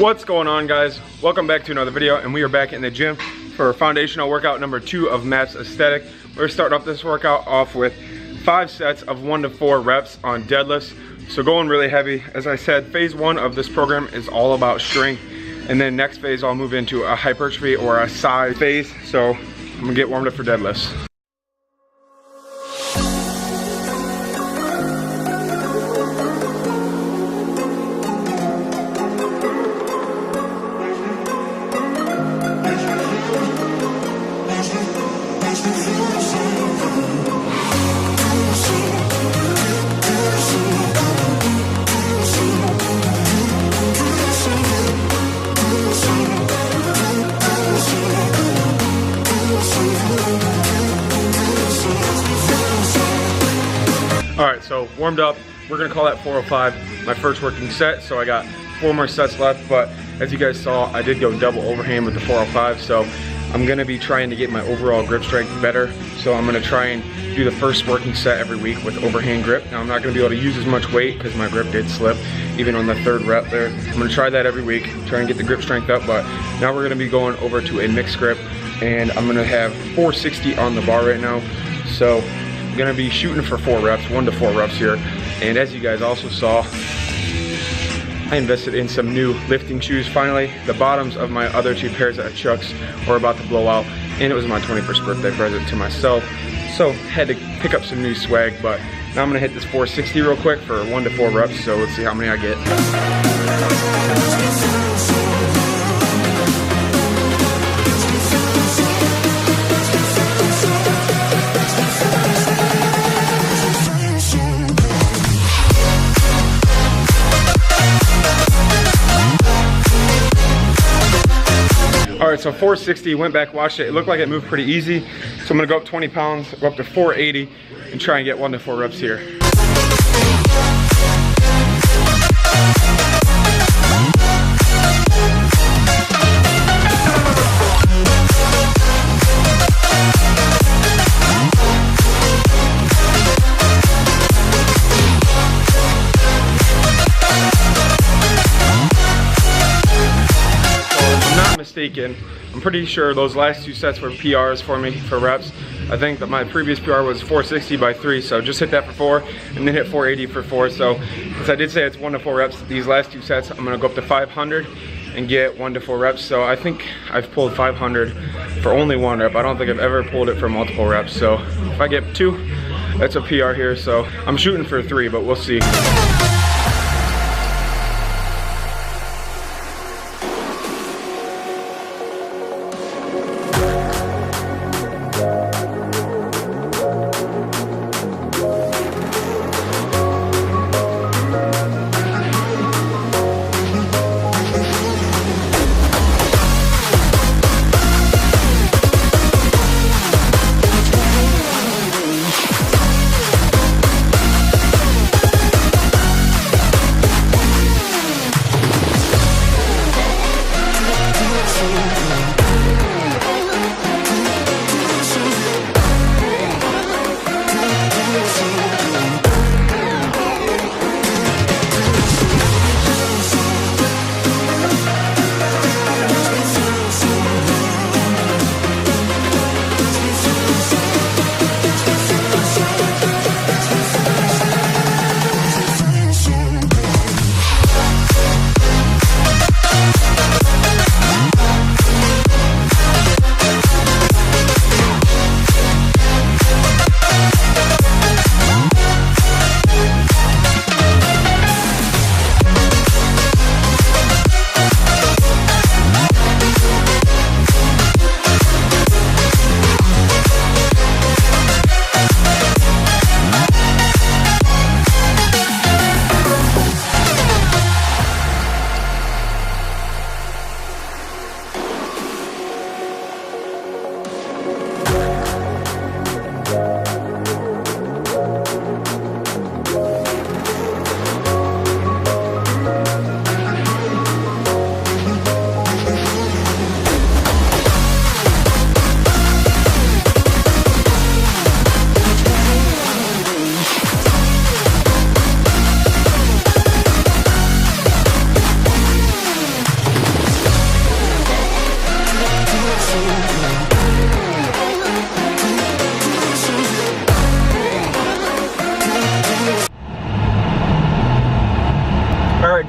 What's going on, guys? Welcome back to another video, and we are back in the gym for foundational workout number 2 of Matt's Aesthetic. We're starting off this workout off with 5 sets of 1 to 4 reps on deadlifts. So going really heavy. As I said, phase 1 of this program is all about strength, and then next phase I'll move into a hypertrophy or a size phase. So I'm gonna get warmed up for deadlifts. Alright, so warmed up. We're gonna call that 405 my first working set. So I got 4 more sets left, but as you guys saw, I did go double overhand with the 405. So I'm gonna be trying to get my overall grip strength better. So I'm gonna try and do the first working set every week with overhand grip. Now I'm not gonna be able to use as much weight because my grip did slip even on the 3rd rep there. I'm gonna try that every week, try and get the grip strength up, but now we're gonna be going over to a mixed grip, and I'm gonna have 460 on the bar right now. So I'm gonna be shooting for 4 reps, 1 to 4 reps here. And as you guys also saw, I invested in some new lifting shoes finally. The bottoms of my other 2 pairs of Chucks were about to blow out, and it was my 21st birthday present to myself. So had to pick up some new swag, but now I'm gonna hit this 460 real quick for 1 to 4 reps. So let's see how many I get. Alright, so 460, went back, watched it. It looked like it moved pretty easy. So I'm gonna go up 20 pounds, go up to 480, and try and get 1 to 4 reps here. Mistaken, I'm pretty sure those last 2 sets were PRs for me for reps. I think that my previous PR was 460 by 3, so just hit that for 4 and then hit 480 for 4. So since I did say it's 1 to 4 reps, these last 2 sets I'm gonna go up to 500 and get 1 to 4 reps. So I think I've pulled 500 for only 1 rep. I don't think I've ever pulled it for multiple reps. So if I get 2, that's a PR here. So I'm shooting for 3, but we'll see.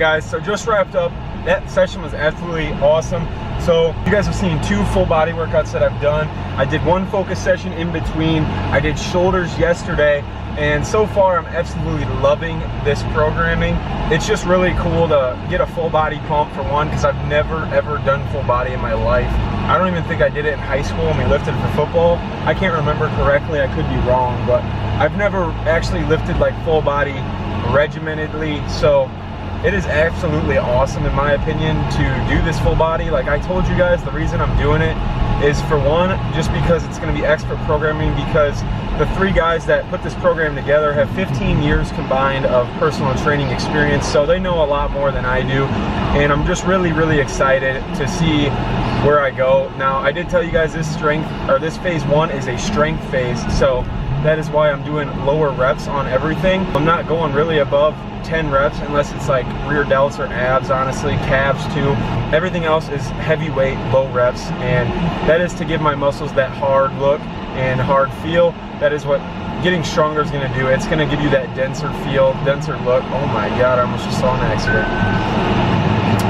guys, so just wrapped up. That session was absolutely awesome. So you guys have seen 2 full body workouts that I've done. I did 1 focus session in between. I did shoulders yesterday, and so far I'm absolutely loving this programming. It's just really cool to get a full body pump for one, because I've never ever done full body in my life. I don't even think I did it in high school when we lifted for football. I can't remember correctly, I could be wrong, but I've never actually lifted like full body regimentedly. So it is absolutely awesome in my opinion to do this full body. Like I told you guys, the reason I'm doing it is for one, just because it's going to be expert programming, because the 3 guys that put this program together have 15 years combined of personal training experience, so they know a lot more than I do, and I'm just really excited to see where I go. Now I did tell you guys this phase 1 is a strength phase, so that is why I'm doing lower reps on everything. I'm not going really above 10 reps unless it's like rear delts or abs, honestly, calves too. Everything else is heavyweight, low reps, and that is to give my muscles that hard look and hard feel. That is what getting stronger is going to do. It's going to give you that denser feel, denser look. Oh my God, I almost just saw an accident.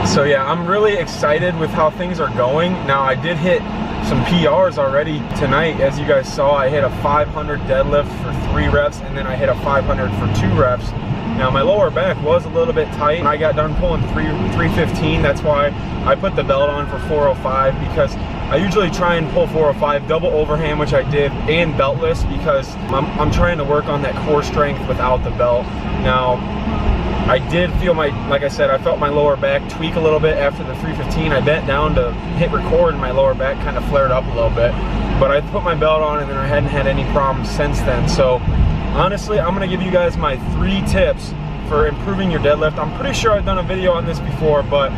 So yeah, I'm really excited with how things are going. Now I did hit some PRs already tonight. As you guys saw, I hit a 500 deadlift for 3 reps, and then I hit a 500 for 2 reps. Now my lower back was a little bit tight when I got done pulling 315. That's why I put the belt on for 405, because I usually try and pull 405 double overhand, which I did, and beltless, because I'm trying to work on that core strength without the belt. Now I did feel like I said, I felt my lower back tweak a little bit after the 315. I bent down to hit record and my lower back kind of flared up a little bit, but I put my belt on and then I hadn't had any problems since then. So honestly, I'm gonna give you guys my 3 tips for improving your deadlift. I'm pretty sure I've done a video on this before, but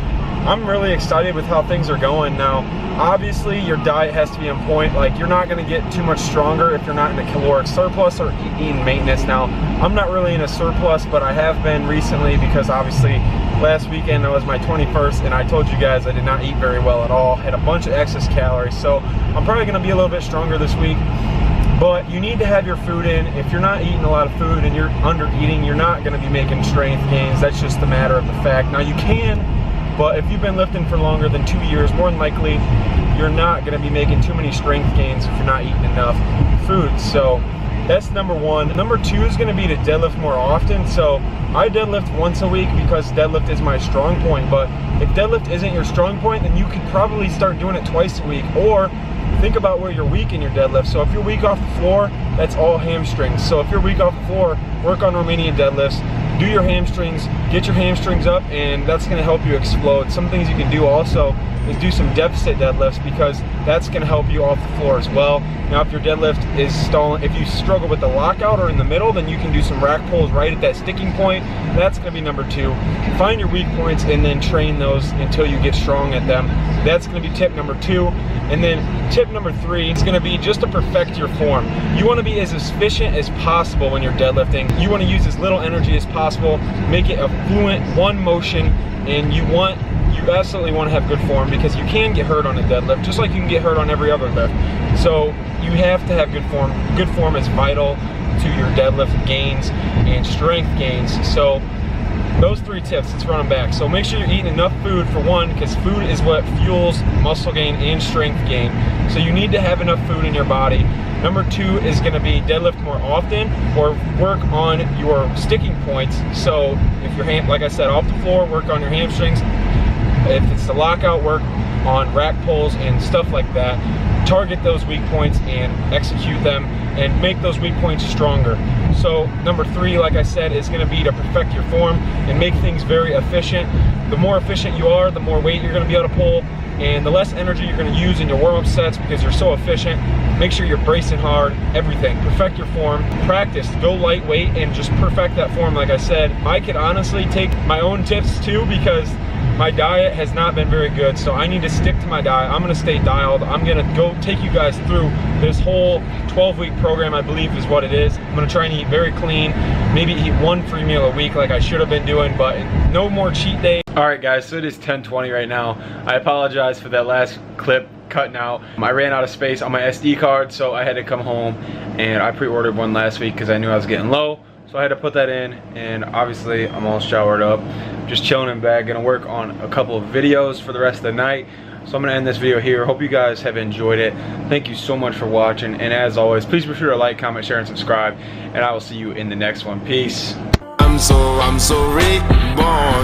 I'm really excited with how things are going now. Obviously, your diet has to be on point. Like, you're not gonna get too much stronger if you're not in a caloric surplus or eating maintenance. Now, I'm not really in a surplus, but I have been recently, because obviously last weekend was my 21st, and I told you guys I did not eat very well at all. Had a bunch of excess calories, so I'm probably gonna be a little bit stronger this week. But you need to have your food in. If you're not eating a lot of food and you're under eating, you're not gonna be making strength gains. That's just a matter of the fact. Now you can, but if you've been lifting for longer than 2 years, more than likely, you're not gonna be making too many strength gains if you're not eating enough food. So that's number 1. Number 2 is gonna be to deadlift more often. So I deadlift once a week because deadlift is my strong point. But if deadlift isn't your strong point, then you could probably start doing it twice a week, or think about where you're weak in your deadlift. So if you're weak off the floor, that's all hamstrings. So if you're weak off the floor, work on Romanian deadlifts, do your hamstrings, get your hamstrings up, and that's gonna help you explode. Some things you can do also is do some deficit deadlifts, because that's gonna help you off the floor as well. Now if your deadlift is stalling, if you struggle with the lockout or in the middle, then you can do some rack pulls right at that sticking point. That's gonna be number 2. Find your weak points and then train those until you get strong at them. That's gonna be tip number 2. And then tip number 3 is gonna be just to perfect your form. You wanna be as efficient as possible when you're deadlifting. You wanna use as little energy as possible, make it a fluent one motion, and you absolutely want to have good form, because you can get hurt on a deadlift just like you can get hurt on every other lift. So you have to have good form. Good form is vital to your deadlift gains and strength gains. So those 3 tips, let's run them back. So make sure you're eating enough food for one, because food is what fuels muscle gain and strength gain. So you need to have enough food in your body. Number 2 is gonna be deadlift more often, or work on your sticking points. So if you're, like I said, off the floor, work on your hamstrings. If it's the lockout, work on rack pulls and stuff like that. Target those weak points and execute them, and make those weak points stronger. So number 3, like I said, is gonna be to perfect your form and make things very efficient. The more efficient you are, the more weight you're gonna be able to pull, and the less energy you're gonna use in your warm-up sets, because you're so efficient. Make sure you're bracing hard, everything. Perfect your form, practice, go lightweight, and just perfect that form. Like I said, I could honestly take my own tips too, because my diet has not been very good, so I need to stick to my diet. I'm gonna stay dialed. I'm gonna go take you guys through this whole 12-week program, I believe is what it is. I'm gonna try and eat very clean, maybe eat 1 free meal a week like I should have been doing, but no more cheat day. All right guys, so it is 10:20 right now. I apologize for that last clip cutting out. I ran out of space on my SD card, so I had to come home, and I pre-ordered one last week because I knew I was getting low. So I had to put that in, and obviously I'm all showered up, just chilling in bed. Gonna work on a couple of videos for the rest of the night. So I'm gonna end this video here. Hope you guys have enjoyed it. Thank you so much for watching, and as always, please be sure to like, comment, share, and subscribe, and I will see you in the next one. Peace. I'm so reborn.